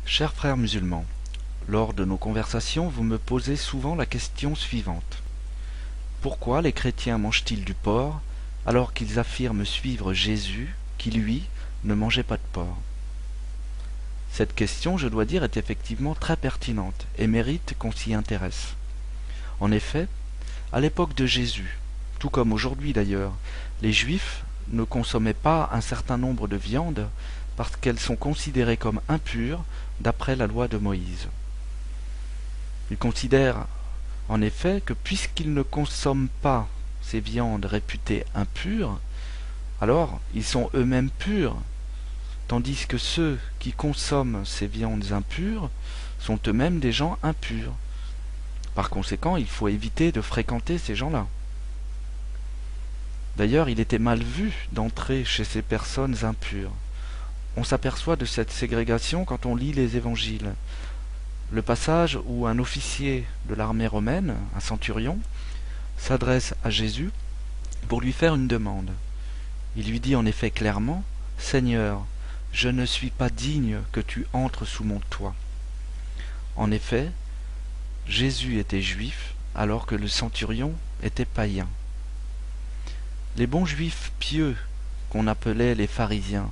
Chers frères musulmans, lors de nos conversations, vous me posez souvent la question suivante. Pourquoi les chrétiens mangent-ils du porc alors qu'ils affirment suivre Jésus qui, lui, ne mangeait pas de porc? Cette question, je dois dire, est effectivement très pertinente et mérite qu'on s'y intéresse. En effet, à l'époque de Jésus, tout comme aujourd'hui d'ailleurs, les Juifs ne consommaient pas un certain nombre de viandes parce qu'elles sont considérées comme impures d'après la loi de Moïse. Ils considèrent en effet que puisqu'ils ne consomment pas ces viandes réputées impures, alors ils sont eux-mêmes purs, tandis que ceux qui consomment ces viandes impures sont eux-mêmes des gens impurs. Par conséquent, il faut éviter de fréquenter ces gens-là. D'ailleurs, il était mal vu d'entrer chez ces personnes impures. On s'aperçoit de cette ségrégation quand on lit les évangiles. Le passage où un officier de l'armée romaine, un centurion, s'adresse à Jésus pour lui faire une demande. Il lui dit en effet clairement, « Seigneur, je ne suis pas digne que tu entres sous mon toit. » En effet, Jésus était juif alors que le centurion était païen. Les bons juifs pieux, qu'on appelait les pharisiens,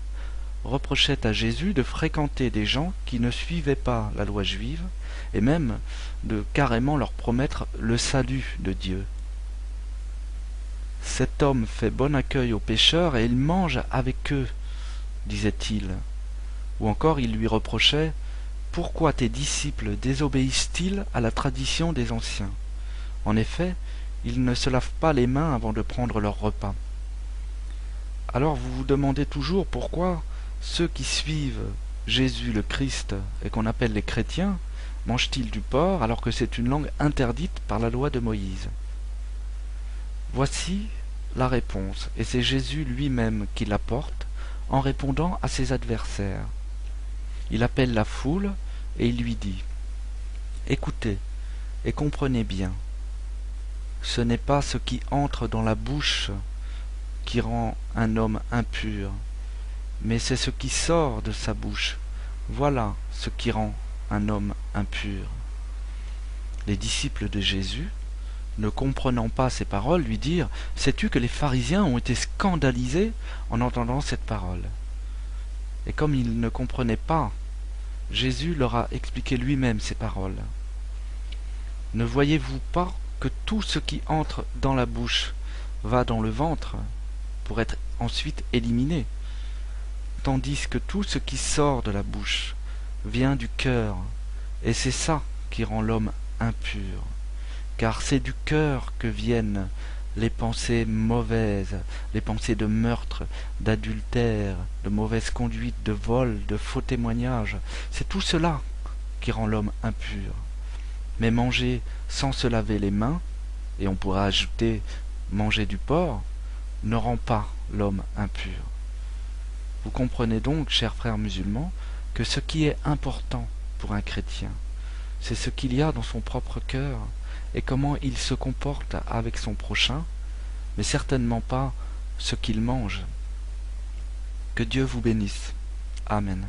reprochaient à Jésus de fréquenter des gens qui ne suivaient pas la loi juive et même de carrément leur promettre le salut de Dieu. Cet homme fait bon accueil aux pécheurs et il mange avec eux, disait-il. Ou encore il lui reprochait « Pourquoi tes disciples désobéissent-ils à la tradition des anciens ?» En effet, ils ne se lavent pas les mains avant de prendre leur repas. Alors vous vous demandez toujours pourquoi ceux qui suivent Jésus le Christ et qu'on appelle les chrétiens mangent-ils du porc alors que c'est une langue interdite par la loi de Moïse? Voici la réponse, et c'est Jésus lui-même qui l'apporte en répondant à ses adversaires. Il appelle la foule et il lui dit « Écoutez et comprenez bien, ce n'est pas ce qui entre dans la bouche qui rend un homme impur, mais c'est ce qui sort de sa bouche. Voilà ce qui rend un homme impur. » Les disciples de Jésus, ne comprenant pas ces paroles, lui dirent « Sais-tu que les pharisiens ont été scandalisés en entendant cette parole ?» Et comme ils ne comprenaient pas, Jésus leur a expliqué lui-même ces paroles. « Ne voyez-vous pas que tout ce qui entre dans la bouche va dans le ventre pour être ensuite éliminé, tandis que tout ce qui sort de la bouche vient du cœur, et c'est ça qui rend l'homme impur. Car c'est du cœur que viennent les pensées mauvaises, les pensées de meurtre, d'adultère, de mauvaise conduite, de vol, de faux témoignages. C'est tout cela qui rend l'homme impur. Mais manger sans se laver les mains, et on pourra ajouter manger du porc, ne rend pas l'homme impur. Vous comprenez donc, chers frères musulmans, que ce qui est important pour un chrétien, c'est ce qu'il y a dans son propre cœur et comment il se comporte avec son prochain, mais certainement pas ce qu'il mange. Que Dieu vous bénisse. Amen.